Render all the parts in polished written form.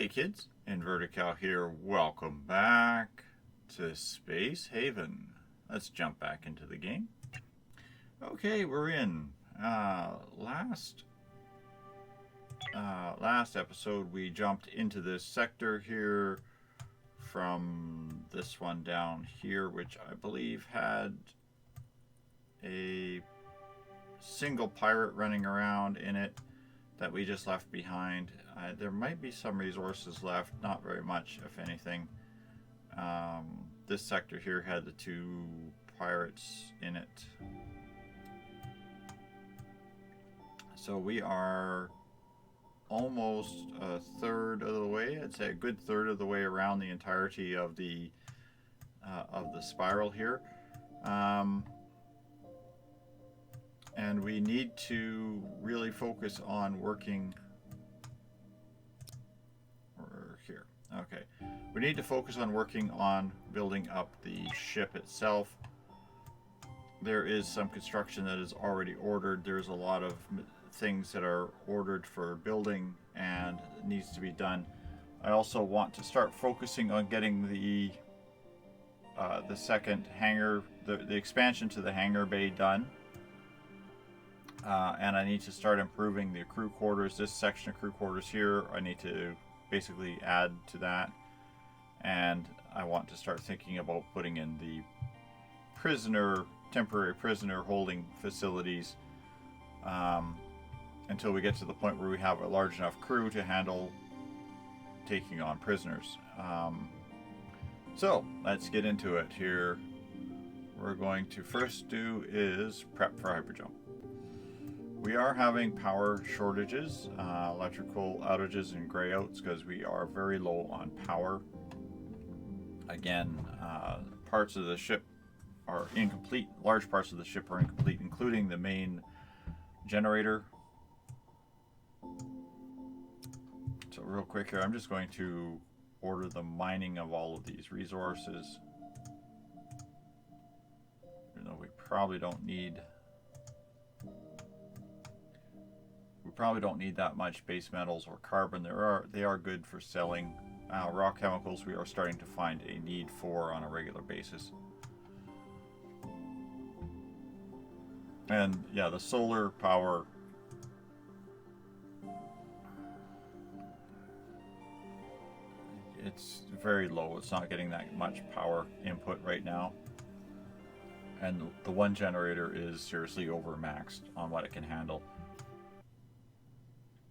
Hey kids, Invertical here. Welcome back to Space Haven. Let's jump back into the game. Okay, we're in. Last episode we jumped into this sector here from this one down here, which I believe had a single pirate running around in it that we just left behind. There might be some resources left, not very much, if anything. This sector here had the two pirates in it. So we are almost a third of the way. I'd say a good third of the way around the entirety of the spiral here. And we need to really focus on working. We're here. Okay. We need to focus on working on building up the ship itself. There is some construction that is already ordered. There's a lot of things that are ordered for building and needs to be done. I also want to start focusing on getting the second hangar, the expansion to the hangar bay done. And I need to start improving the crew quarters. This section of crew quarters here, I need to basically add to that. And I want to start thinking about putting in the temporary prisoner holding facilities until we get to the point where we have a large enough crew to handle taking on prisoners. So let's get into it here. We're going to first do is prep for hyperjump. We are having power shortages, electrical outages and grayouts because we are very low on power. Again, parts of the ship are incomplete. Large parts of the ship are incomplete, including the main generator. So real quick here, I'm just going to order the mining of all of these resources. Even though we probably don't need that much base metals or carbon. They are good for selling. Raw chemicals we are starting to find a need for on a regular basis. And yeah, the solar power, it's very low. It's not getting that much power input right now. And the one generator is seriously overmaxed on what it can handle.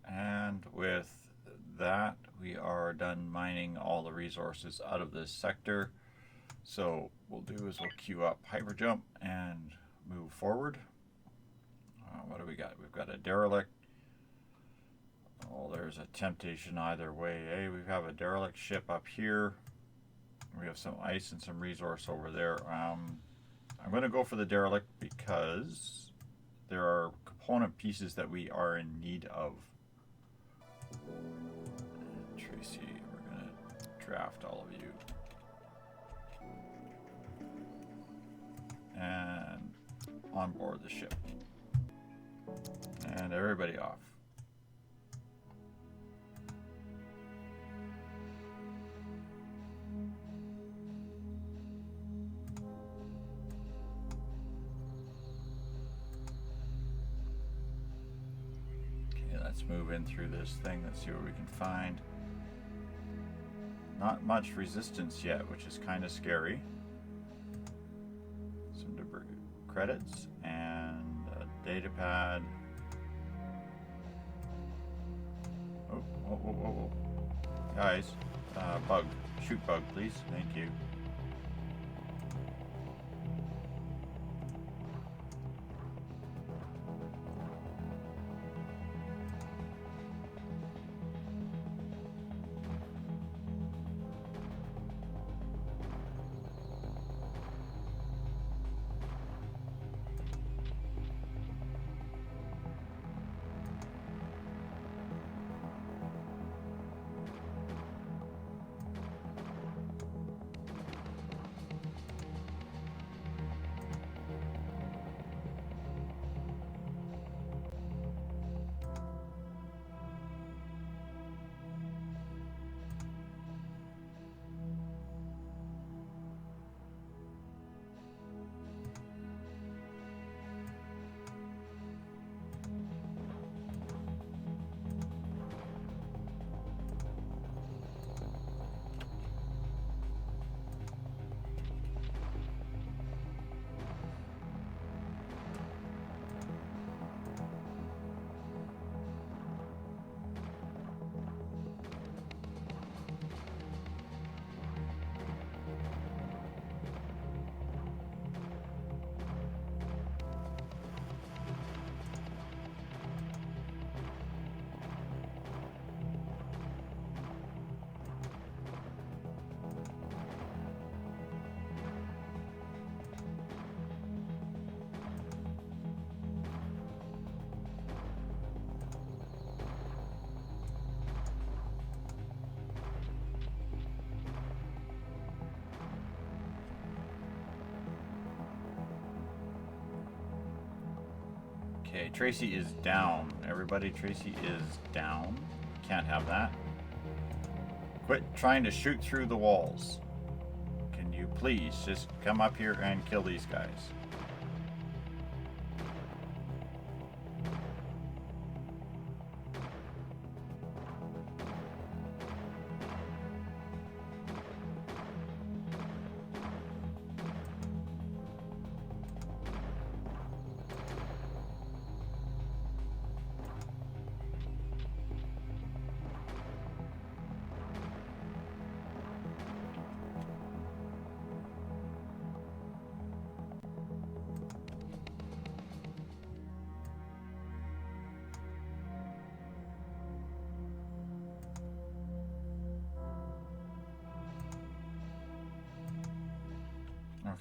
And with that, we are done mining all the resources out of this sector. So what we'll do is we'll queue up hyperjump and move forward. What do we got? We've got a derelict. Oh, there's a temptation either way. Hey, we have a derelict ship up here. We have some ice and some resource over there. I'm going to go for the derelict because there are component pieces that we are in need of. Tracy, we're going to draft all of you. And on board the ship. And everybody off. Let's move in through this thing. Let's see what we can find. Not much resistance yet, which is kind of scary. Some debris credits and a data pad. Oh, whoa, whoa, whoa, whoa. Guys, bug. Shoot bug, please. Thank you. Okay, Tracy is down. Everybody, Tracy is down. Can't have that. Quit trying to shoot through the walls. Can you please just come up here and kill these guys?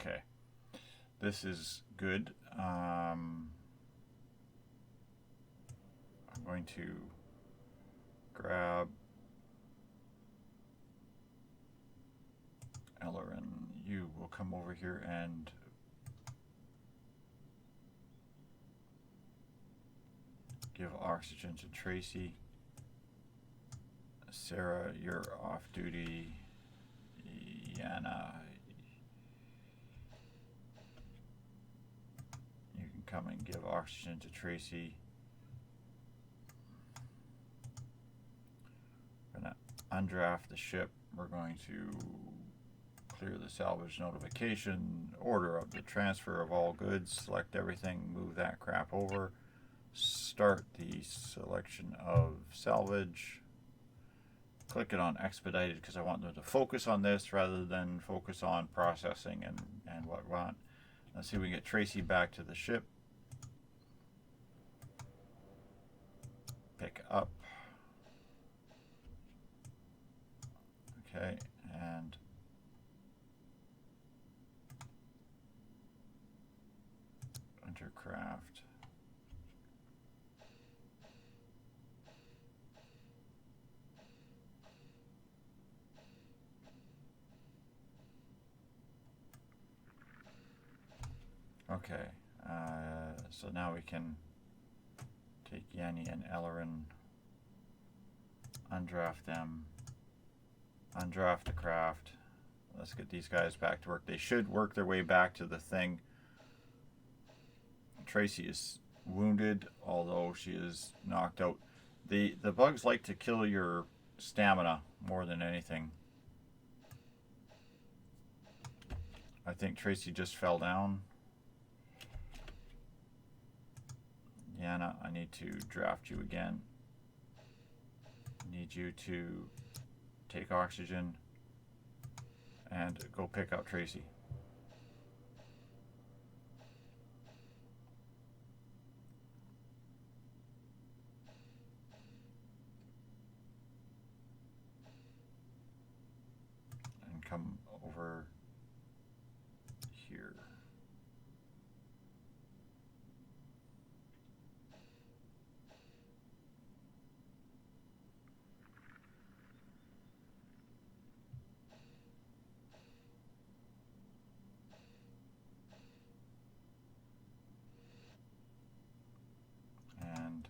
Okay, this is good. I'm going to grab Ellerin. You will come over here and give oxygen to Tracy. Sarah, you're off duty. Yana, you can come and give oxygen to Tracy. We're going to undraft the ship. We're going to clear the salvage notification, order of the transfer of all goods, select everything, move that crap over, start the selection of salvage. Click it on expedited because I want them to focus on this rather than focus on processing and whatnot. Let's see if we can get Tracy back to the ship. Pick up. Okay, and enter craft. Okay, so now we can take Yanni and Ellerin, undraft them, undraft the craft. Let's get these guys back to work. They should work their way back to the thing. Tracy is wounded, although she is knocked out. The bugs like to kill your stamina more than anything. I think Tracy just fell down. Yana, I need to draft you again. Need you to take oxygen and go pick up Tracy. And come over here. And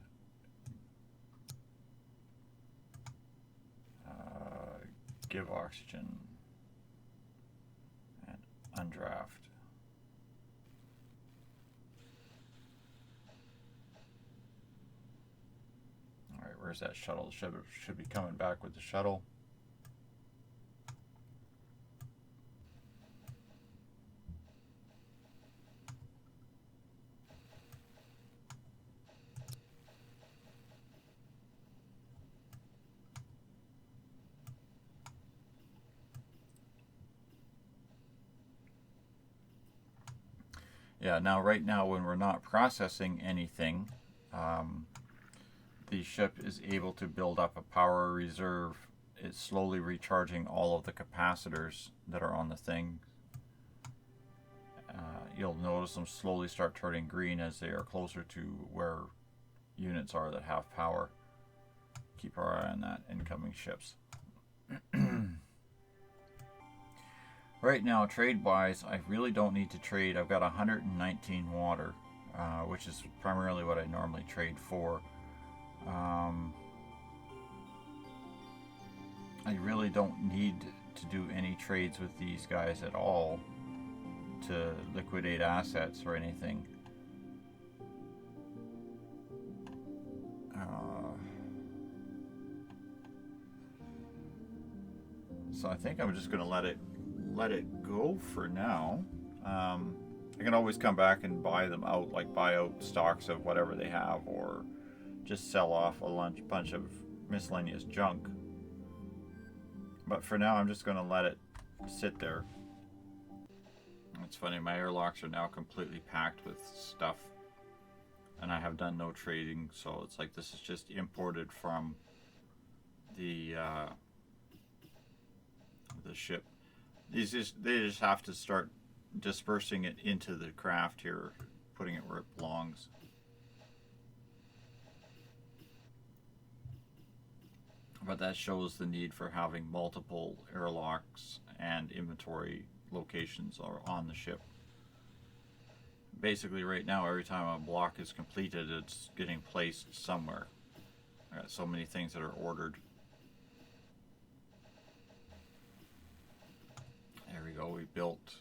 give oxygen and undraft. All right, where's that shuttle? The shuttle should be coming back with the shuttle. Yeah, now right now when we're not processing anything, the ship is able to build up a power reserve. It's slowly recharging all of the capacitors that are on the thing. You'll notice them slowly start turning green as they are closer to where units are that have power. Keep our eye on that, incoming ships. Right now, trade-wise, I really don't need to trade. I've got 119 water. which is primarily what I normally trade for. I really don't need to do any trades with these guys at all to liquidate assets or anything. So I think I'm just going to let it go for now. I can always come back and buy them out, like buy out stocks of whatever they have, or just sell off a bunch of miscellaneous junk. But for now, I'm just going to let it sit there. It's funny, my airlocks are now completely packed with stuff, and I have done no trading, so it's like this is just imported from the ship. They just have to start dispersing it into the craft here, putting it where it belongs. But that shows the need for having multiple airlocks and inventory locations are on the ship. Basically right now, every time a block is completed, it's getting placed somewhere. I got so many things that are ordered. There we go, we built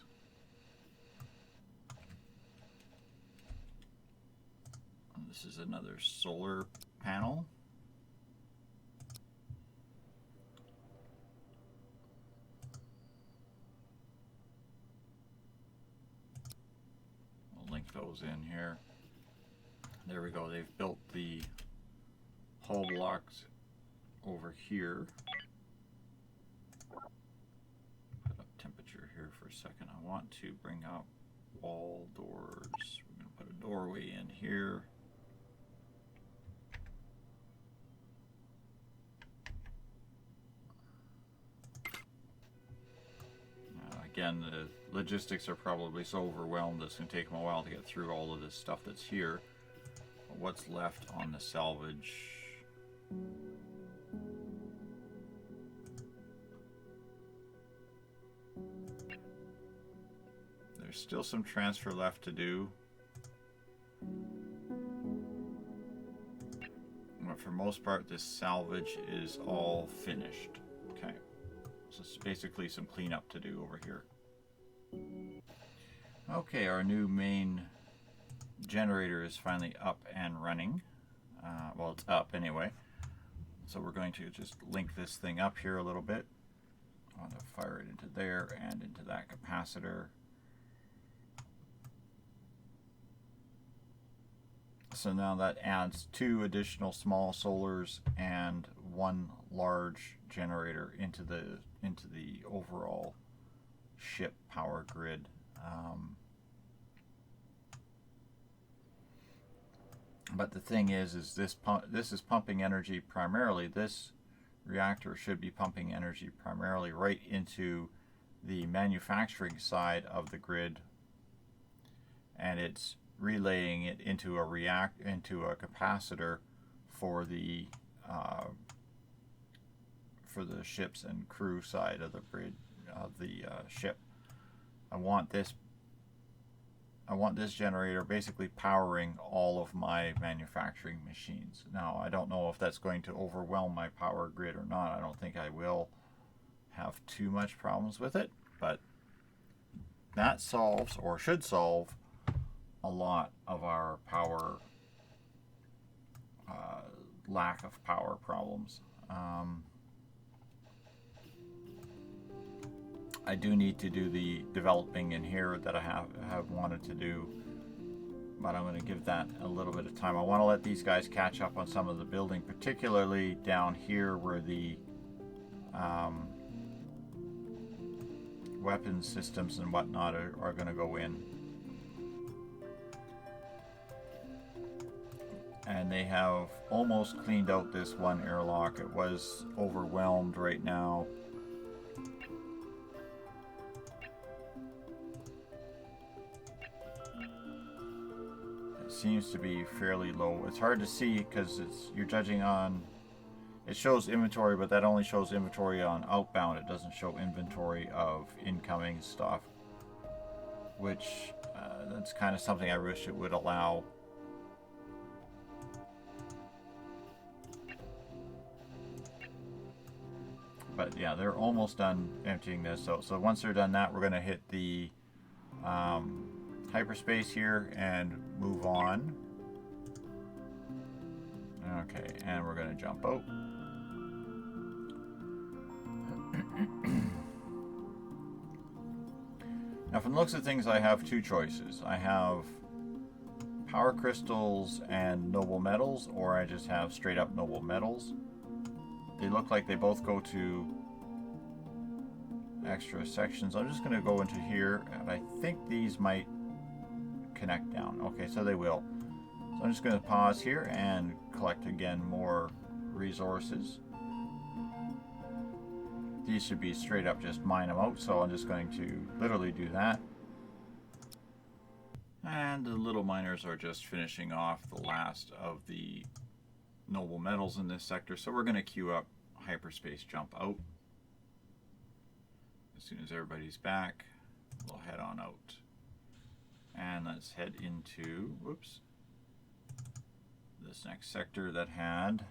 this is another solar panel. Link those in here. There we go. They've built the hull blocks over here. Put up temperature here for a second. I want to bring up wall doors. We're going to put a doorway in here. Again, the logistics are probably so overwhelmed it's going to take them a while to get through all of this stuff that's here. But what's left on the salvage? There's still some transfer left to do. But for most part, this salvage is all finished. Okay. So it's basically some cleanup to do over here. Okay, our new main generator is finally up and running. Well, it's up anyway. So we're going to just link this thing up here a little bit. I want to fire it into there and into that capacitor. So now that adds 2 additional small solars and 1 large generator into the overall ship power grid. But the thing is this is pumping energy primarily. This reactor should be pumping energy primarily right into the manufacturing side of the grid, and it's relaying it into a capacitor for the ships and crew side of the grid of the ship. I want this generator basically powering all of my manufacturing machines. Now, I don't know if that's going to overwhelm my power grid or not. I don't think I will have too much problems with it, but that solves, or should solve, a lot of our power lack of power problems. I do need to do the developing in here that I have wanted to do, but I'm going to give that a little bit of time. I want to let these guys catch up on some of the building, particularly down here where the weapon systems and whatnot are going to go in. And they have almost cleaned out this one airlock. It was overwhelmed right now. It seems to be fairly low. It's hard to see because you're judging on, it shows inventory, but that only shows inventory on outbound. It doesn't show inventory of incoming stuff, which that's kind of something I wish it would allow. But yeah, they're almost done emptying this out. So once they're done that, we're going to hit the hyperspace here and move on. Okay, and we're going to jump out. Now from the looks of things, I have two choices. I have power crystals and noble metals, or I just have straight up noble metals. They look like they both go to extra sections. I'm just going to go into here, and I think these might connect down. Okay, so they will. So I'm just going to pause here and collect again more resources. These should be straight up just mine them out, so I'm just going to literally do that. And the little miners are just finishing off the last of the noble metals in this sector, so we're going to queue up hyperspace jump out. As soon as everybody's back, we'll head on out. And let's head into, whoops, this next sector that had,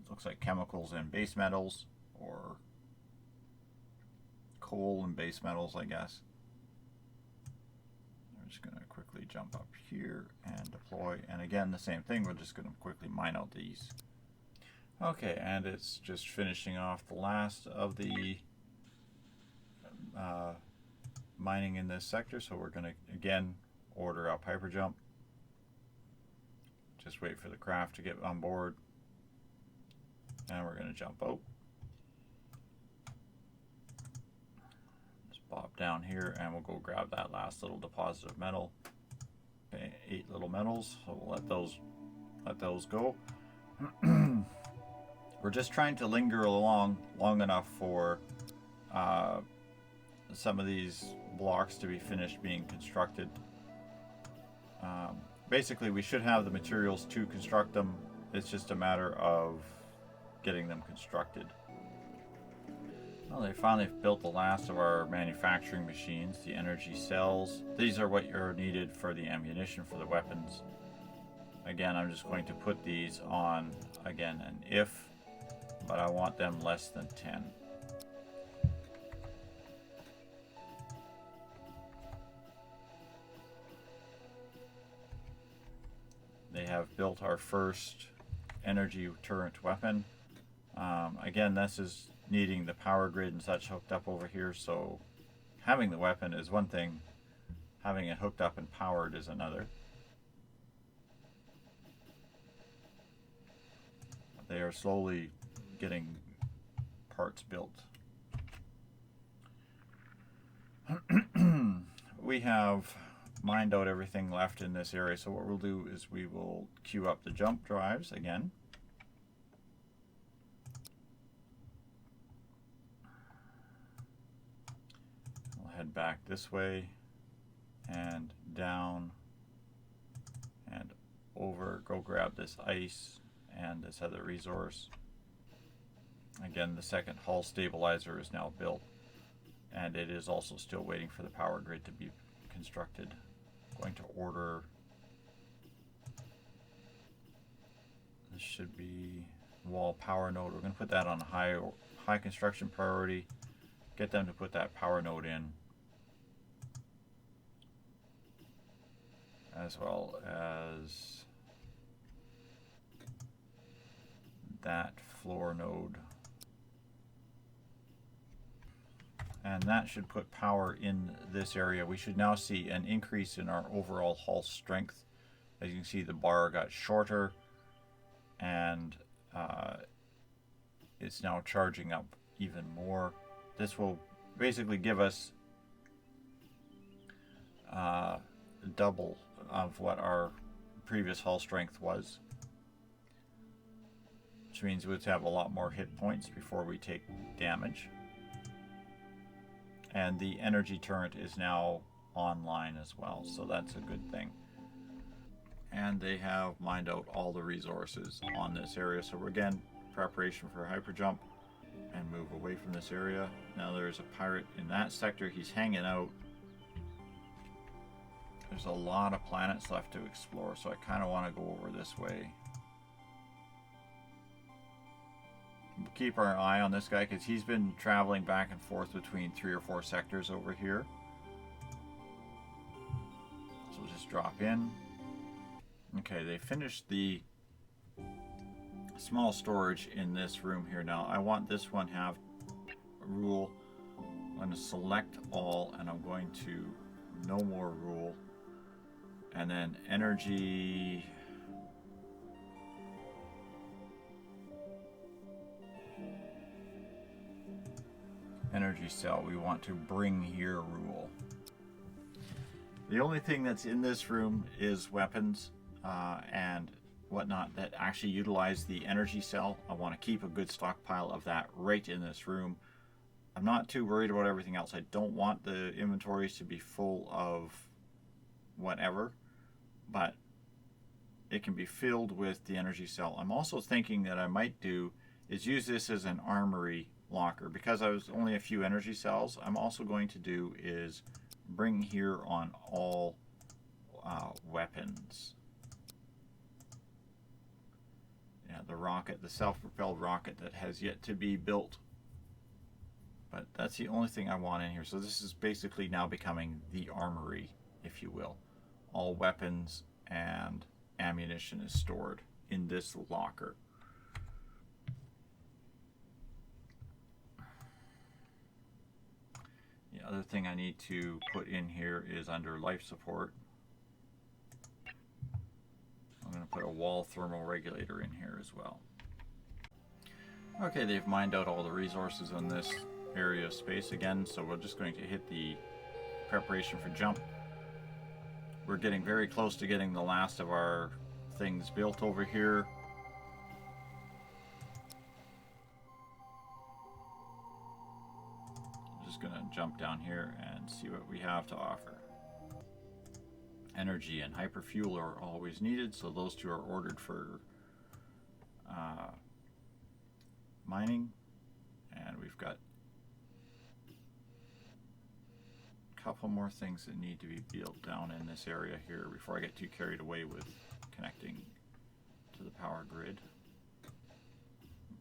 looks like chemicals and base metals, or coal and base metals, I guess. We're just going to quickly jump up here and deploy. And again, the same thing, we're just going to quickly mine out these. Okay, and it's just finishing off the last of the mining in this sector, so we're going to again order up hyperjump. Just wait for the craft to get on board, and we're going to jump out. Just pop down here, and we'll go grab that last little deposit of metal. Okay, 8 little metals, so we'll let those go. We're just trying to linger along long enough for some of these blocks to be finished being constructed. Basically, we should have the materials to construct them. It's just a matter of getting them constructed. Well, they finally built the last of our manufacturing machines, the energy cells. These are what are needed for the ammunition for the weapons. Again, I'm just going to put these on, again, an if, but I want them less than 10. They have built our first energy turret weapon. Again, this is needing the power grid and such hooked up over here, so having the weapon is one thing, having it hooked up and powered is another. They are slowly getting parts built. We have mined out everything left in this area, so what we'll do is we will queue up the jump drives again. We'll head back this way and down and over, go grab this ice and this other resource. Again, the second hull stabilizer is now built, and it is also still waiting for the power grid to be constructed. Going to order, this should be wall power node. We're going to put that on high construction priority, get them to put that power node in, as well as that floor node. And that should put power in this area. We should now see an increase in our overall hull strength. As you can see, the bar got shorter, and it's now charging up even more. This will basically give us double of what our previous hull strength was, which means we'd have a lot more hit points before we take damage. And the energy turret is now online as well, so that's a good thing. And they have mined out all the resources on this area, so we're again preparation for hyperjump and move away from this area. Now there's a pirate in that sector. He's hanging out There's a lot of planets left to explore, so I kind of want to go over this way. We'll keep our eye on this guy because he's been traveling back and forth between 3 or 4 sectors over here. So we'll just drop in. Okay, they finished the small storage in this room here. Now I want this one to have a rule. I'm going to select all, and I'm going to no more rule, and then energy cell we want to bring here rule. The only thing that's in this room is weapons and whatnot that actually utilize the energy cell. I want to keep a good stockpile of that right in this room. I'm not too worried about everything else. I don't want the inventories to be full of whatever, but it can be filled with the energy cell. I'm also thinking that I might do is use this as an armory locker. Because I was only a few energy cells, I'm also going to do is bring here on all weapons. Yeah, the rocket, the self-propelled rocket that has yet to be built. But that's the only thing I want in here. So this is basically now becoming the armory, if you will. All weapons and ammunition is stored in this locker. The other thing I need to put in here is under life support. I'm going to put a wall thermal regulator in here as well. Okay, they've mined out all the resources in this area of space again, so we're just going to hit the preparation for jump. We're getting very close to getting the last of our things built over here. I'm just going to jump down here and see what we have to offer. Energy and hyperfuel are always needed, so those two are ordered for mining. And we've got a couple more things that need to be built down in this area here before I get too carried away with connecting to the power grid.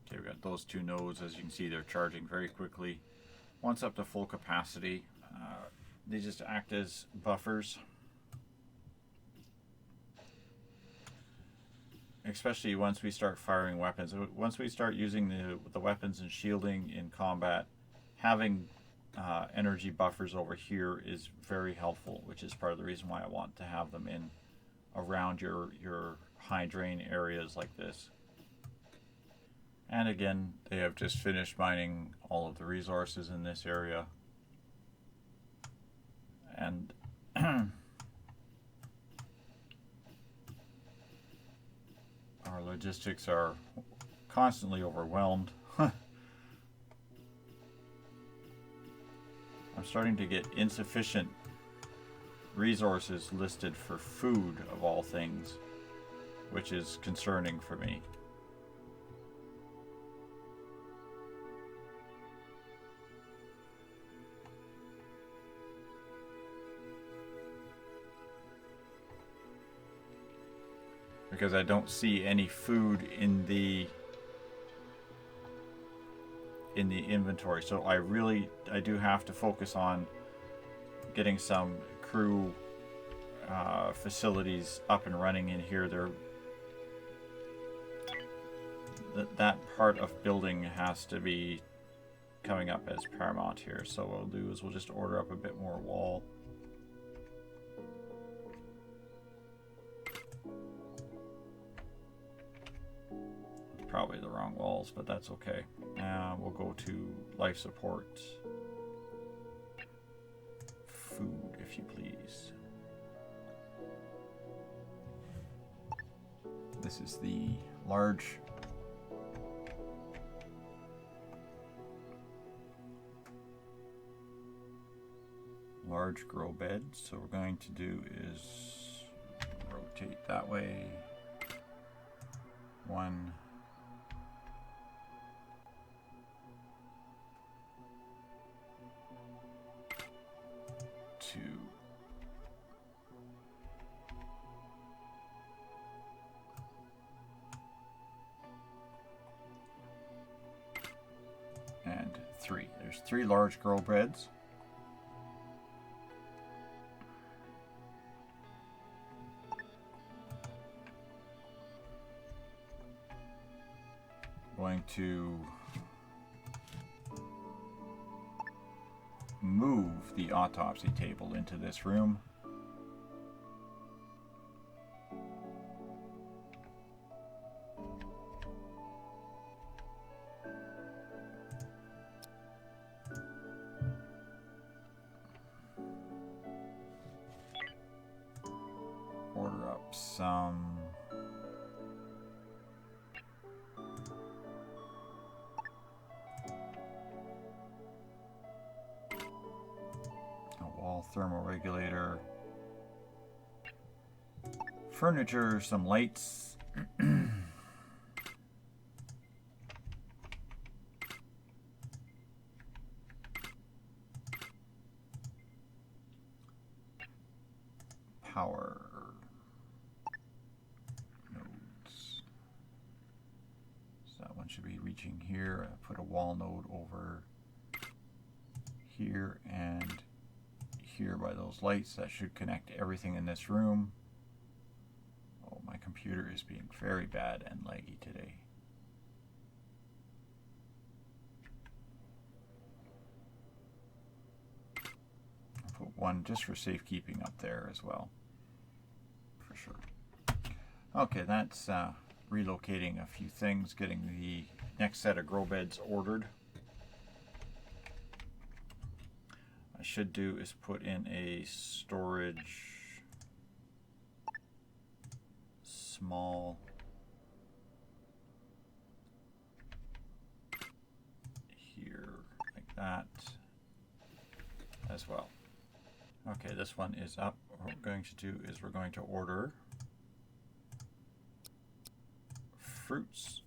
Okay, we've got those two nodes. As you can see, they're charging very quickly. Once up to full capacity, they just act as buffers. Especially once we start firing weapons. Once we start using the weapons and shielding in combat, having energy buffers over here is very helpful, which is part of the reason why I want to have them in around your high drain areas like this. And again, they have just finished mining all of the resources in this area. And our logistics are constantly overwhelmed. I'm starting to get insufficient resources listed for food, of all things, which is concerning for me. Because I don't see any food in the inventory, so I do have to focus on getting some crew facilities up and running in here. That part of building has to be coming up as paramount here. So what we'll do is we'll just order up a bit more wall. Probably the wrong walls, but that's okay. We'll go to life support. Food, if you please. This is the large grow bed. So what we're going to do is rotate that way. 1, 2, There's 3 large grow beds. Going to move the autopsy table into this room. Order up some thermal regulator, furniture, some lights, power nodes. So that one should be reaching here. I put a wall node over here and here by those lights. That should connect everything in this room. Oh, my computer is being very bad and laggy today. I'll put one just for safekeeping up there as well, for sure. Okay, that's relocating a few things, getting the next set of grow beds ordered. I should do is put in a storage small here like that as well. Okay, this one is up. What we're going to do is we're going to order fruits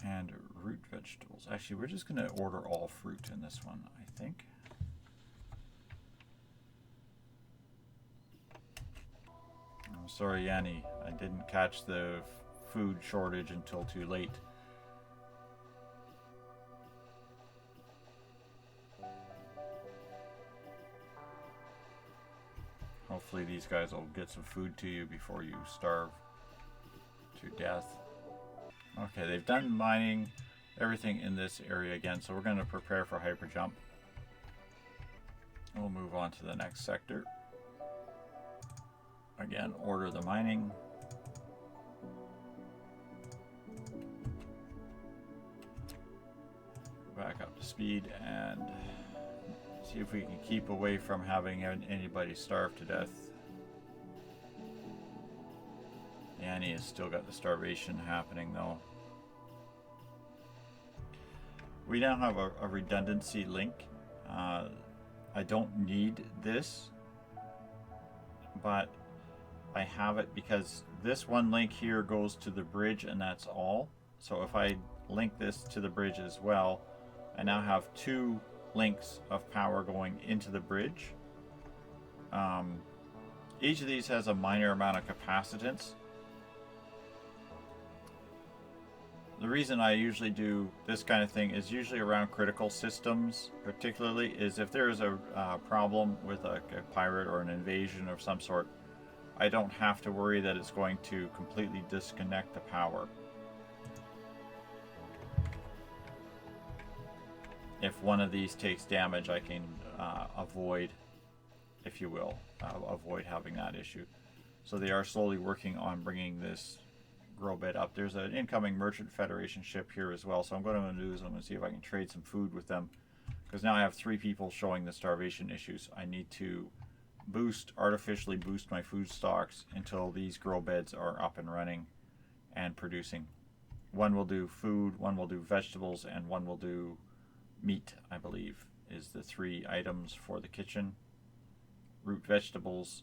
and root vegetables. Actually, we're just going to order all fruit in this one, I think. Oh, sorry, Yanni. I didn't catch the food shortage until too late. Hopefully these guys will get some food to you before you starve to death. Okay, they've done mining everything in this area again, so we're going to prepare for hyperjump. We'll move on to the next sector. Again, order the mining. Back up to speed and see if we can keep away from having anybody starve to death. Annie has still got the starvation happening though. We now have a redundancy link. I don't need this, but I have it because this one link here goes to the bridge and that's all. So if I link this to the bridge as well, I now have 2 links of power going into the bridge. Each of these has a minor amount of capacitance. The reason I usually do this kind of thing is usually around critical systems, particularly, is if there is a problem with a pirate or an invasion of some sort, I don't have to worry that it's going to completely disconnect the power. If one of these takes damage, I can avoid, if you will, avoid having that issue. So they are slowly working on bringing this grow bed up. There's an incoming Merchant Federation ship here as well, so I'm going to do is I'm going to see if I can trade some food with them, because now I have 3 people showing the starvation issues. I need to artificially boost my food stocks until these grow beds are up and running and producing. One will do food, one will do vegetables, and one will do meat, I believe, is the 3 items for the kitchen. Root vegetables,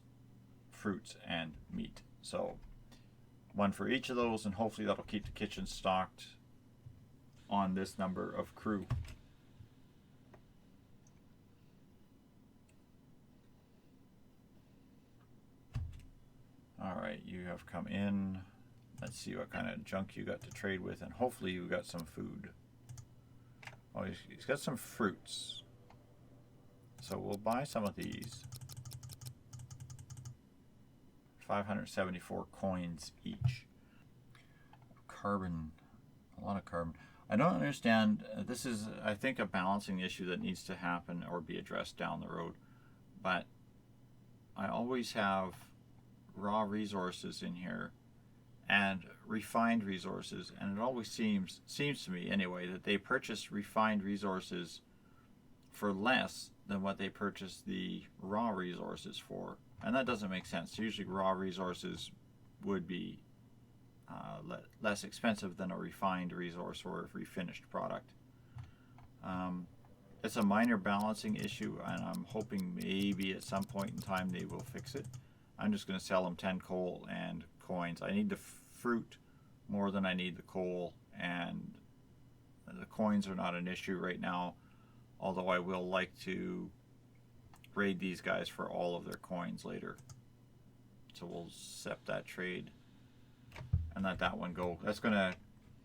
fruits, and meat. So one for each of those, and hopefully that'll keep the kitchen stocked on this number of crew. Alright, you have come in. Let's see what kind of junk you got to trade with, and hopefully you got some food. Oh, he's got some fruits. So we'll buy some of these. 574 coins each. Carbon, a lot of carbon. I don't understand. This is, I think, a balancing issue that needs to happen or be addressed down the road. But I always have raw resources in here and refined resources, and it always seems to me anyway that they purchase refined resources for less than what they purchase the raw resources for, and that doesn't make sense. Usually raw resources would be less expensive than a refined resource or a refinished product. It's a minor balancing issue, and I'm hoping maybe at some point in time they will fix it. I'm just going to sell them 10 coal and coins. I need the fruit more than I need the coal, and the coins are not an issue right now, although I will like to raid these guys for all of their coins later. So we'll accept that trade and let that one go. That's going to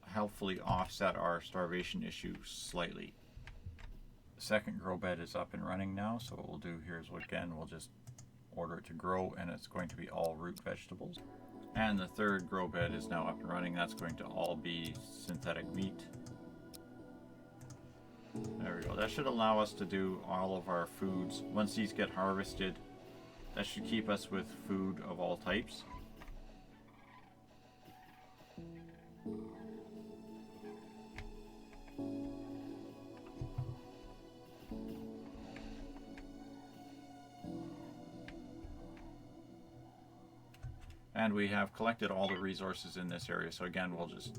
helpfully offset our starvation issue slightly. The second grow bed is up and running now, so what we'll do here is, again, we'll just order it to grow, and it's going to be all root vegetables. And the third grow bed is now up and running. That's going to all be synthetic meat. There we go. That should allow us to do all of our foods. Once these get harvested, that should keep us with food of all types. And we have collected all the resources in this area. So again, we'll just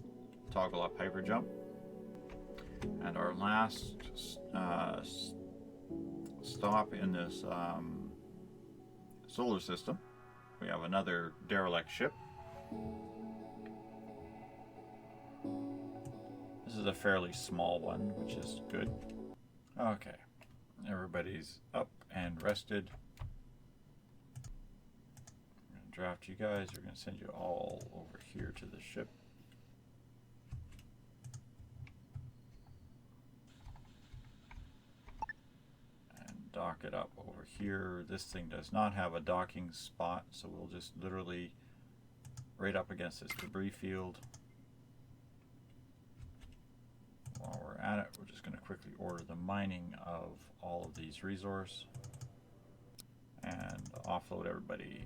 toggle up hyper jump. And our last stop in this solar system, we have another derelict ship. This is a fairly small one, which is good. Okay, everybody's up and rested. Draft you guys. We're going to send you all over here to the ship. And dock it up over here. This thing does not have a docking spot, so we'll just literally right up against this debris field. While we're at it, we're just going to quickly order the mining of all of these resources and offload everybody.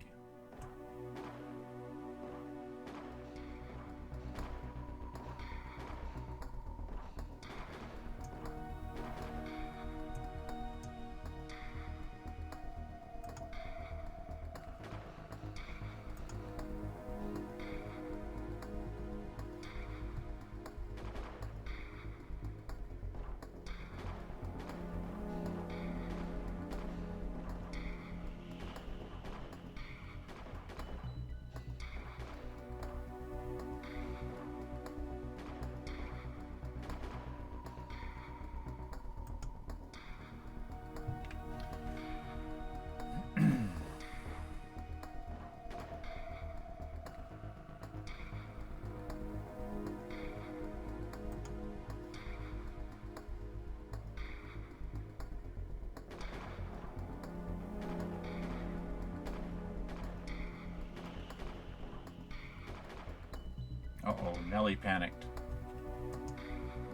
Uh-oh, Nellie panicked.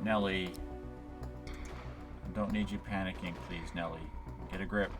Nellie, I don't need you panicking, please, Nellie. Get a grip.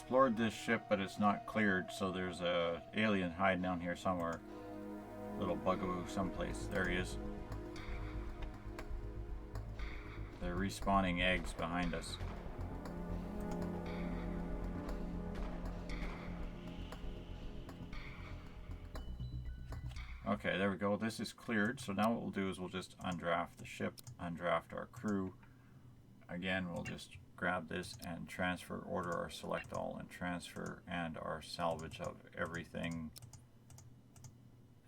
explored this ship, but it's not cleared, so there's a alien hiding down here somewhere. Little bugaboo someplace. There he is. They're respawning eggs behind us. Okay, there we go. This is cleared. So now what we'll do is we'll just undraft the ship, undraft our crew. Again, we'll just grab this and transfer, order our select all and transfer, and our salvage of everything.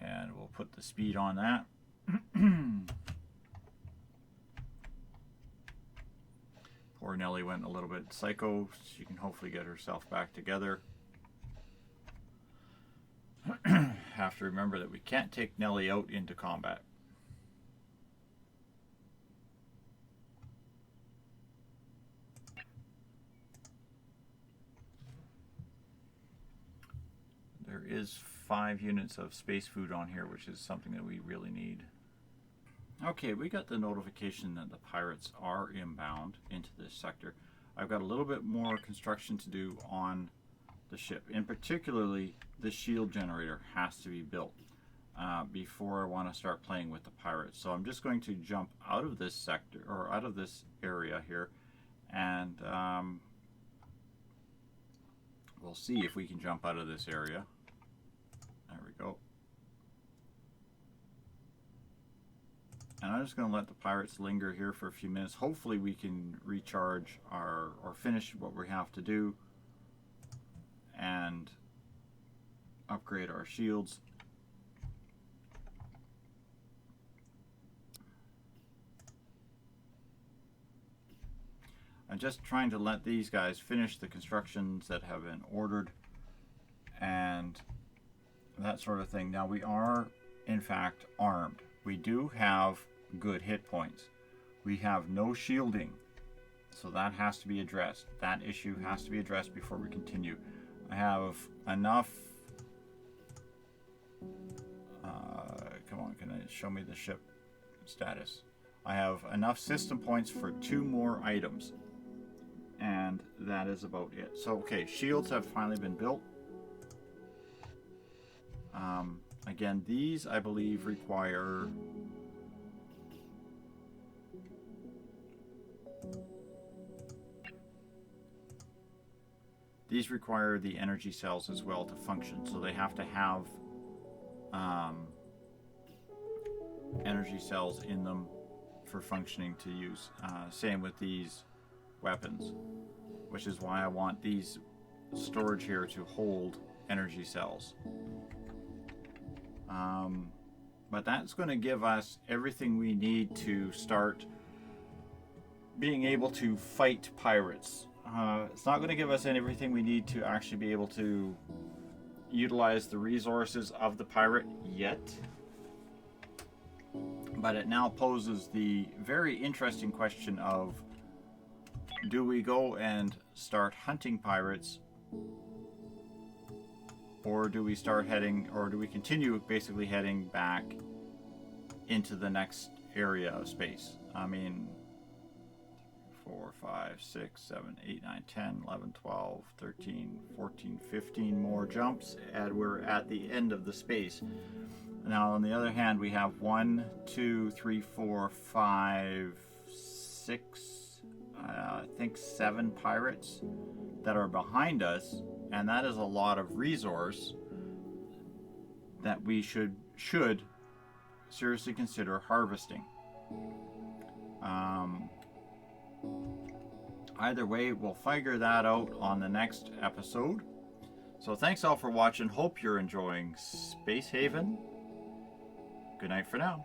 And we'll put the speed on that. Poor Nellie went a little bit psycho. She can hopefully get herself back together. Have to remember that we can't take Nellie out into combat. There is 5 units of space food on here, which is something that we really need. Okay, we got the notification that the pirates are inbound into this sector. I've got a little bit more construction to do on the ship. In particularly, the shield generator has to be built before I want to start playing with the pirates. So I'm just going to jump out of this sector, or out of this area here, and we'll see if we can jump out of this area. There we go. And I'm just going to let the pirates linger here for a few minutes. Hopefully we can recharge our, or finish what we have to do and upgrade our shields. I'm just trying to let these guys finish the constructions that have been ordered and that sort of thing. Now we are in fact armed. We do have good hit points. We have no shielding, so that has to be addressed. That issue has to be addressed before we continue. I have enough. Come on, can it show me the ship status? I have enough system points for 2 more items, and that is about it. So, okay, shields have finally been built. Again, these I believe require the energy cells as well to function, so they have to have energy cells in them for functioning to use. Same with these weapons, which is why I want these storage here to hold energy cells. But that's going to give us everything we need to start being able to fight pirates. It's not going to give us everything we need to actually be able to utilize the resources of the pirate yet. But it now poses the very interesting question of, do we go and start hunting pirates, or do we start heading, or do we continue basically heading back into the next area of space? I mean, 4, 5, 6, 7, 8, 9, 10, 11, 12, 13, 14, 15 more jumps, and we're at the end of the space. Now, on the other hand, we have 1, 2, 3, 4, 5, 6, I think 7 pirates that are behind us, and that is a lot of resource that we should seriously consider harvesting. Either way, we'll figure that out on the next episode. So thanks all for watching. Hope you're enjoying Space Haven. Good night for now.